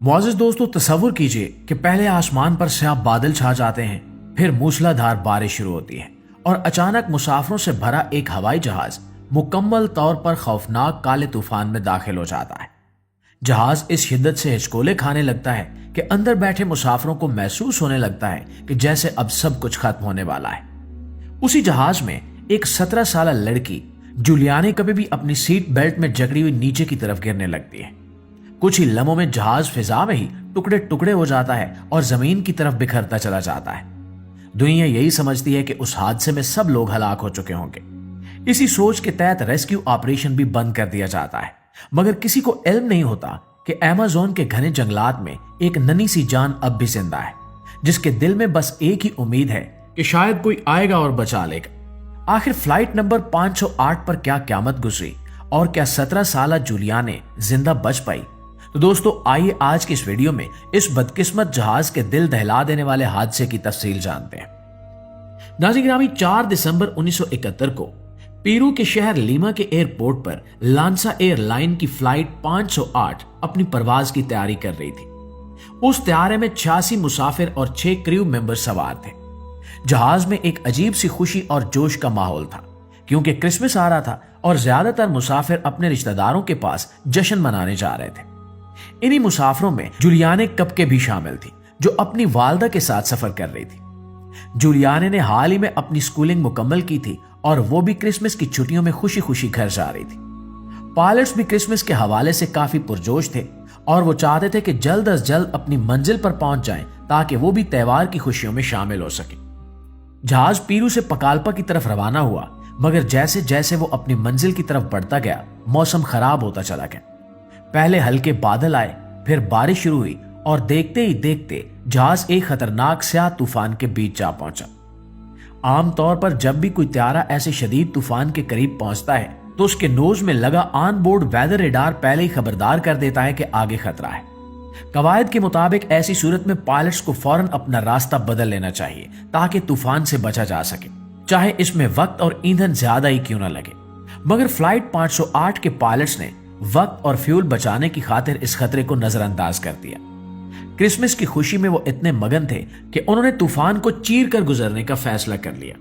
मुआज़िज़ दोस्तों, तसव्वुर कीजिए कि पहले आसमान पर स्याह बादल छा जाते हैं, फिर मूसलाधार बारिश शुरू होती है और अचानक मुसाफिरों से भरा एक हवाई जहाज मुकम्मल तौर पर खौफनाक काले तूफान में दाखिल हो जाता है। जहाज इस शिद्दत से हिचकोले खाने लगता है कि अंदर बैठे मुसाफिरों को महसूस होने लगता है कि जैसे अब सब कुछ खत्म होने वाला है। उसी जहाज में एक 17 साल लड़की जूलियाने कभी भी अपनी सीट बेल्ट में जकड़ी हुई नीचे की तरफ गिरने लगती है। कुछ ही लम्हों में जहाज फिजा में ही टुकड़े टुकड़े हो जाता है और जमीन की तरफ बिखरता चला जाता है। दुनिया यही समझती है कि उस हादसे में सब लोग हलाक हो चुके होंगे। इसी सोच के तहत रेस्क्यू ऑपरेशन भी बंद कर दिया जाता है, मगर किसी को इल्म नहीं होता कि अमेज़न के घने जंगलात में एक नन्ही सी जान अब भी जिंदा है, जिसके दिल में बस एक ही उम्मीद है कि शायद कोई आएगा और बचा लेगा। आखिर फ्लाइट नंबर 508 पर क्या क़यामत गुजरी और क्या 17 साल जूलियाने जिंदा बच पाई? तो दोस्तों, आइए आज की इस वीडियो में इस बदकिस्मत जहाज के दिल दहला देने वाले हादसे की तफसील जानते हैं। नाज़रीन गिरामी, 4 दिसंबर 1971 को पेरू के शहर लीमा के एयरपोर्ट पर लांसा एयरलाइन की फ्लाइट 508 अपनी परवाज की तैयारी कर रही थी। उस तैयारे में 86 मुसाफिर और 6 क्रू मेंबर सवार थे। जहाज में एक अजीब सी खुशी और जोश का माहौल था, क्योंकि क्रिसमस आ रहा था और ज्यादातर मुसाफिर अपने रिश्तेदारों के पास जश्न मनाने जा रहे थे। इन्हीं मुसाफिरों में जूलियाने कपके भी शामिल थी, जो अपनी वालदा के साथ सफर कर रही थी। जूलियाने ने हाल ही में अपनी स्कूलिंग मुकम्मल की थी और वो भी क्रिसमस की छुट्टियों में खुशी खुशी घर जा रही थी। पायलट्स भी क्रिसमस के हवाले से काफी पुरजोश थे और वो चाहते थे कि जल्द अज जल्द अपनी मंजिल पर पहुंच जाएं, ताकि वो भी त्योहार की खुशियों में शामिल हो सके। जहाज पेरू से पकाल्पा की तरफ रवाना हुआ, मगर जैसे जैसे वो अपनी मंजिल की तरफ बढ़ता गया, मौसम खराब होता चला गया। पहले हल्के बादल आए, फिर बारिश शुरू हुई और देखते ही देखते जहाज एक खतरनाक स्याह तूफान के बीच जा पहुंचा। आमतौर पर जब भी कोई त्यारा ऐसे शदीद तूफान के करीब पहुंचता है तो उसके नोज में लगा ऑन बोर्ड वेदर रेडार पहले ही खबरदार कर देता है कि आगे खतरा है। कवायद के मुताबिक ऐसी सूरत में पायलट्स को फौरन अपना रास्ता बदल लेना चाहिए, ताकि तूफान से बचा जा सके, चाहे इसमें वक्त और ईंधन ज्यादा ही क्यों न लगे। मगर फ्लाइट 508 के पायलट्स ने वक्त और फ्यूल बचाने की खातिर इस खतरे को नजरअंदाज कर दिया। क्रिसमस की खुशी में वो इतने मगन थे कि उन्होंने तूफान को चीर कर गुजरने का फैसला कर लिया।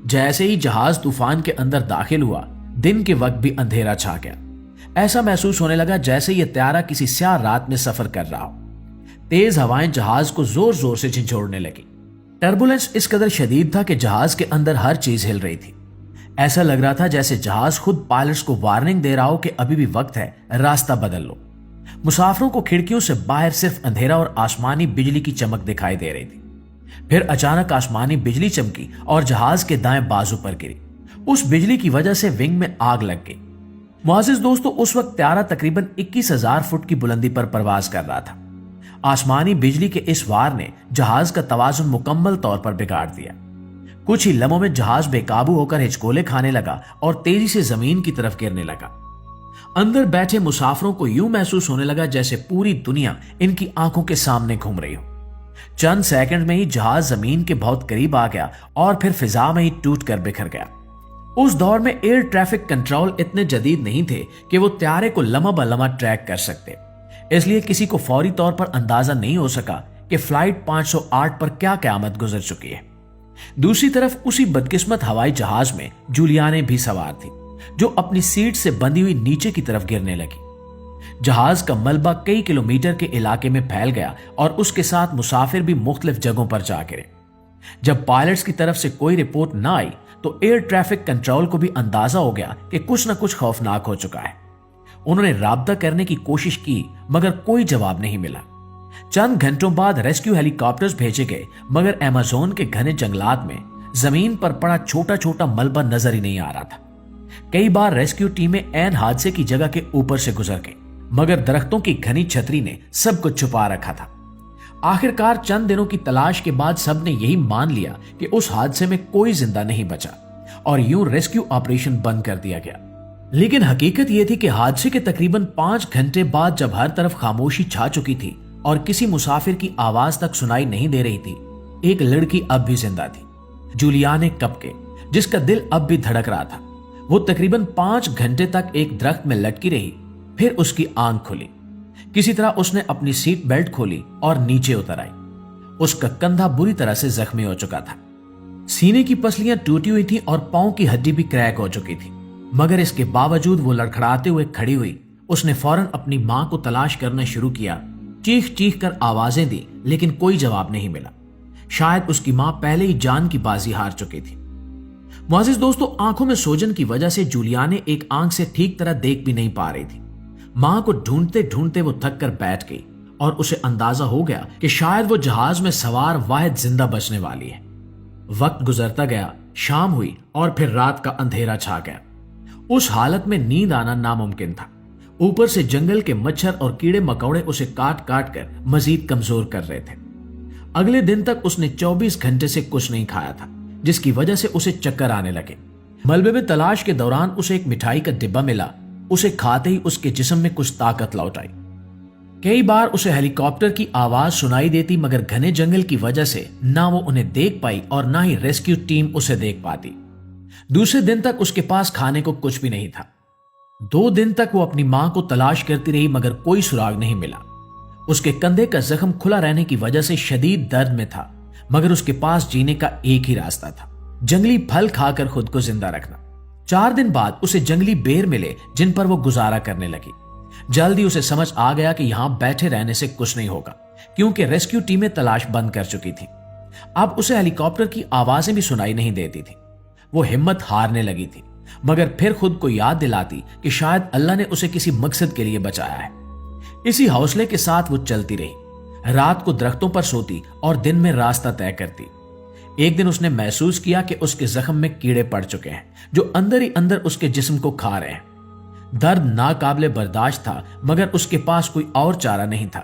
जैसे ही जहाज तूफान के अंदर दाखिल हुआ, दिन के वक्त भी अंधेरा छा गया। ऐसा महसूस होने लगा जैसे ये त्यारा किसी स्याह रात में सफर कर रहा हो। तेज हवाएं जहाज को जोर जोर से झंझोड़ने लगी। टर्बुलेंस इस कदर शदीद था कि जहाज के अंदर हर चीज हिल रही थी। ऐसा लग रहा था जैसे जहाज खुद पायलट्स को वार्निंग दे रहा हो कि अभी भी वक्त है, रास्ता बदल लो। मुसाफिरों को खिड़कियों से बाहर सिर्फ अंधेरा और आसमानी बिजली की चमक दिखाई दे रही थी। फिर अचानक आसमानी बिजली चमकी और जहाज के दाएं बाजू पर गिरी। उस बिजली की वजह से विंग में आग लग गई। मुआज़िज़ दोस्तों, उस वक्त त्यारा तकरीबन 21,000 फुट की बुलंदी पर परवाज कर रहा था। आसमानी बिजली के इस वार ने जहाज का तवाजुन मुकम्मल तौर पर बिगाड़ दिया। कुछ ही लम्हों में जहाज बेकाबू होकर हिचकोले खाने लगा और तेजी से जमीन की तरफ गिरने लगा। अंदर बैठे मुसाफिरों को यूं महसूस होने लगा जैसे पूरी दुनिया इनकी आंखों के सामने घूम रही हो। चंद सेकंड में ही जहाज जमीन के बहुत करीब आ गया और फिर फिजा में ही टूट कर बिखर गया। उस दौर में एयर ट्रैफिक कंट्रोल इतने जदीद नहीं थे कि वो त्यारे को लम्हा ब लम्हा ट्रैक कर सकते, इसलिए किसी को फौरी तौर पर अंदाजा नहीं हो सका कि फ्लाइट 508 पर क्या क़यामत गुजर चुकी है। दूसरी तरफ उसी बदकिस्मत हवाई जहाज में जूलियाने भी सवार थी, जो अपनी सीट से बंधी हुई नीचे की तरफ गिरने लगी। जहाज का मलबा कई किलोमीटर के इलाके में फैल गया और उसके साथ मुसाफिर भी मुख्तलिफ जगहों पर जा गिरे। जब पायलट्स की तरफ से कोई रिपोर्ट ना आई तो एयर ट्रैफिक कंट्रोल को भी अंदाजा हो गया कि कुछ न कुछ खौफनाक हो चुका है। उन्होंने राब्ता करने की कोशिश की, मगर कोई जवाब नहीं मिला। चंद घंटों बाद रेस्क्यू हेलीकॉप्टर्स भेजे गए, मगर अमेज़न के घने जंगलात में जमीन पर पड़ा छोटा छोटा मलबा नजर ही नहीं आ रहा था। कई बार रेस्क्यू टीमें ऐन हादसे की जगह के ऊपर से गुजर गई, मगर दरख्तों की घनी छतरी ने सब कुछ छुपा रखा था। आखिरकार चंद दिनों की तलाश के बाद सबने यही मान लिया कि उस हादसे में कोई जिंदा नहीं बचा और यूं रेस्क्यू ऑपरेशन बंद कर दिया गया। लेकिन हकीकत यह थी कि हादसे के तकरीबन 5 घंटे बाद, जब हर तरफ खामोशी छा चुकी थी और किसी मुसाफिर की आवाज तक सुनाई नहीं दे रही थी, एक लड़की अब भी जिंदा थी, जूलियाने कपके, जिसका दिल अब भी धड़क रहा था। वो तकरीबन 5 घंटे तक एक दरख्त में लटकी रही, फिर उसकी आंख खुली। किसी तरह उसने अपनी सीट बेल्ट खोली और नीचे उतर आई। उसका कंधा बुरी तरह से जख्मी हो चुका था। सीने की पसलियां टूटी हुई थी और पांव की हड्डी भी क्रैक हो चुकी थी, मगर इसके बावजूद वो लड़खड़ाते हुए खड़ी हुई। उसने फौरन अपनी मां को तलाश करना शुरू किया। चीख चीख कर आवाजें दी, लेकिन कोई जवाब नहीं मिला। शायद उसकी मां पहले ही जान की बाजी हार चुकी थी। मुअज़्ज़िज़ दोस्तों, आंखों में सोजन की वजह से जूलियाने एक आंख से ठीक तरह देख भी नहीं पा रही थी। मां को ढूंढते ढूंढते वो थक कर बैठ गई और उसे अंदाजा हो गया कि शायद वो जहाज में सवार वाहिद जिंदा बचने वाली है। वक्त गुजरता गया, शाम हुई और फिर रात का अंधेरा छा गया। उस हालत में नींद आना नामुमकिन था। ऊपर से जंगल के मच्छर और कीड़े मकौड़े उसे काट काट कर मजीद कमजोर कर रहे थे। अगले दिन तक उसने 24 घंटे से कुछ नहीं खाया था, जिसकी वजह से उसे चक्कर आने लगे। मलबे में तलाश के दौरान उसे एक मिठाई का डिब्बा मिला। उसे खाते ही उसके जिस्म में कुछ ताकत लौट आई। कई बार उसे हेलीकॉप्टर की आवाज सुनाई देती, मगर घने जंगल की वजह से ना वो उन्हें देख पाई और ना ही रेस्क्यू टीम उसे देख पाती। दूसरे दिन तक उसके पास खाने को कुछ भी नहीं था। 2 दिन तक वो अपनी मां को तलाश करती रही, मगर कोई सुराग नहीं मिला। उसके कंधे का जख्म खुला रहने की वजह से शदीद दर्द में था, मगर उसके पास जीने का एक ही रास्ता था, जंगली फल खाकर खुद को जिंदा रखना। 4 दिन बाद उसे जंगली बेर मिले, जिन पर वो गुजारा करने लगी। जल्दी उसे समझ आ गया कि यहां बैठे रहने से कुछ नहीं होगा, क्योंकि रेस्क्यू टीमें तलाश बंद कर चुकी थी। अब उसे हेलीकॉप्टर की आवाजें भी सुनाई नहीं देती थी। वो हिम्मत हारने लगी थी, मगर फिर खुद को याद दिलाती कि शायद अल्लाह ने उसे किसी मकसद के लिए बचाया है। इसी हौसले के साथ वो चलती रही। रात को दरख्तों पर सोती और दिन में रास्ता तय करती। एक दिन उसने महसूस किया कि उसके जख्म में कीड़े पड़ चुके हैं, जो अंदर ही अंदर उसके जिस्म को खा रहे हैं। दर्द नाकाबिले बर्दाश्त था, मगर उसके पास कोई और चारा नहीं था।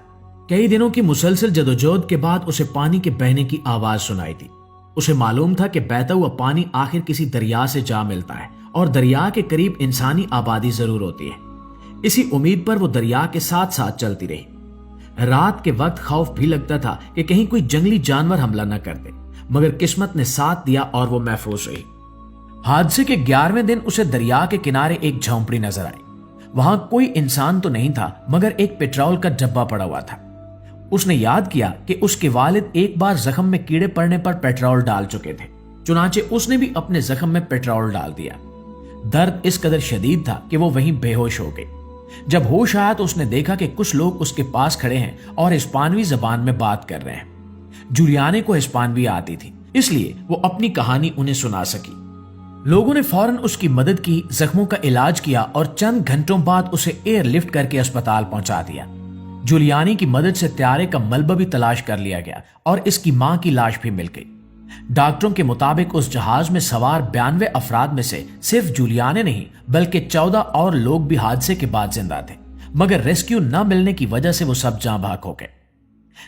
कई दिनों की मुसलसल जदोजहद के बाद उसे पानी के बहने की आवाज सुनाई थी। उसे मालूम था कि बहता हुआ पानी आखिर किसी दरिया से जा मिलता है और दरिया के करीब इंसानी आबादी जरूर होती है। इसी उम्मीद पर वो दरिया के साथ साथ चलती रही। रात के वक्त खौफ भी लगता था कि कहीं कोई जंगली जानवर हमला न कर दे, मगर किस्मत ने साथ दिया और वो महफूज रही। हादसे के 11वें दिन उसे दरिया के किनारे एक झोंपड़ी नजर आई। वहां कोई इंसान तो नहीं था, मगर एक पेट्रोल का डब्बा पड़ा हुआ था। उसने याद किया कि उसके वालिद एक बार जख्म में कीड़े पड़ने पर पेट्रोल डाल चुके थे, चुनाचे उसने भी अपने जख्म में पेट्रोल डाल दिया। दर्द इस कदर शदीद था कि वो वहीं बेहोश हो गई। जब होश आया तो उसने देखा कि कुछ लोग उसके पास खड़े हैं और हिस्पानवी जबान में बात कर रहे हैं। जूलियाने को हिस्पानवी आती थी, इसलिए वो अपनी कहानी उन्हें सुना सकी। लोगों ने फौरन उसकी मदद की, जख्मों का इलाज किया और चंद घंटों बाद उसे एयरलिफ्ट करके अस्पताल पहुंचा दिया। जूलियानी की मदद से त्यारे का मलबा भी तलाश कर लिया गया और इसकी मां की लाश भी मिल गई। डॉक्टरों के मुताबिक उस जहाज में सवार 92 अफराद में से सिर्फ जूलियाने नहीं, बल्कि 14 और लोग भी हादसे के बाद जिंदा थे, मगर रेस्क्यू न मिलने की वजह से वो सब जाँ भाग हो गए।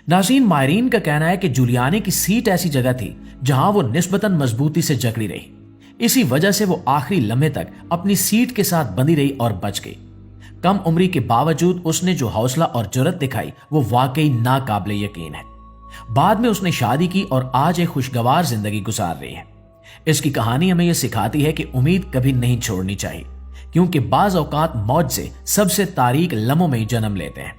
नाज़रीन, माहिरीन का कहना है कि जूलियाने की सीट ऐसी जगह थी जहां वो निस्बतन मजबूती से जकड़ी रही। इसी वजह से वो आखिरी लम्हे तक अपनी सीट के साथ बंधी रही और बच गई। कम उम्री के बावजूद उसने जो हौसला और जुर्रत दिखाई वो वाकई नाकाबिले यकीन है। बाद में उसने शादी की और आज एक खुशगवार जिंदगी गुजार रही है। इसकी कहानी हमें यह सिखाती है कि उम्मीद कभी नहीं छोड़नी चाहिए, क्योंकि बाज औकात मौत से सबसे तारीक लम्हों में ही जन्म लेते हैं।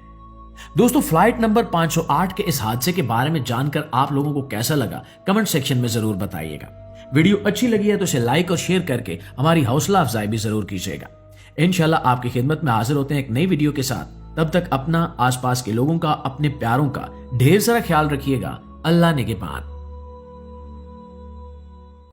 दोस्तों, फ्लाइट नंबर 508 के इस हादसे के बारे में जानकर आप लोगों को कैसा लगा, कमेंट सेक्शन में जरूर बताइएगा। वीडियो अच्छी लगी है तो इसे लाइक और शेयर करके हमारी हौसला अफजाई भी जरूर कीजिएगा। इंशाल्लाह आपकी खिदमत में हाजिर होते हैं एक नई वीडियो के साथ। तब तक अपना, आसपास के लोगों का, अपने प्यारों का ढेर सारा ख्याल रखिएगा। अल्लाह निगहबान।